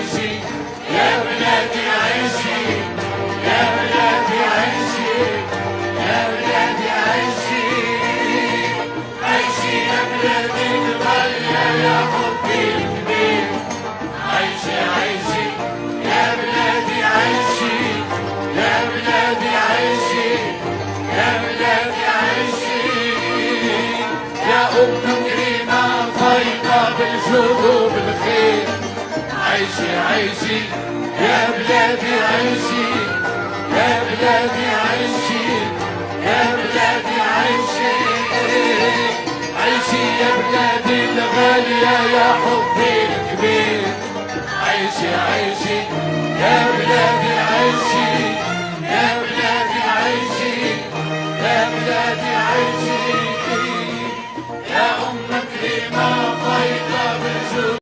عيشي يا بلادي عيشي يا بلادي عيشي يا بلادي عيشي عيشي يا بلادي الغالية يا حبي الكبير عيشي عيشي يا بلادي عيشي يا بلادي عيشي يا بلادي عيشي يا أم كريمة فايضة بالجود وبالخير عيشي عيشي يا بلادي عيشي يا بلادي عيشي يا بلادي عيشي عيشي يا بلادي الغالية يا حبي الكبير عيشي عيشي يا بلادي عيشي يا بلادي عيشي يا بلادي عيشي يا أم كريمة فايضة بالجود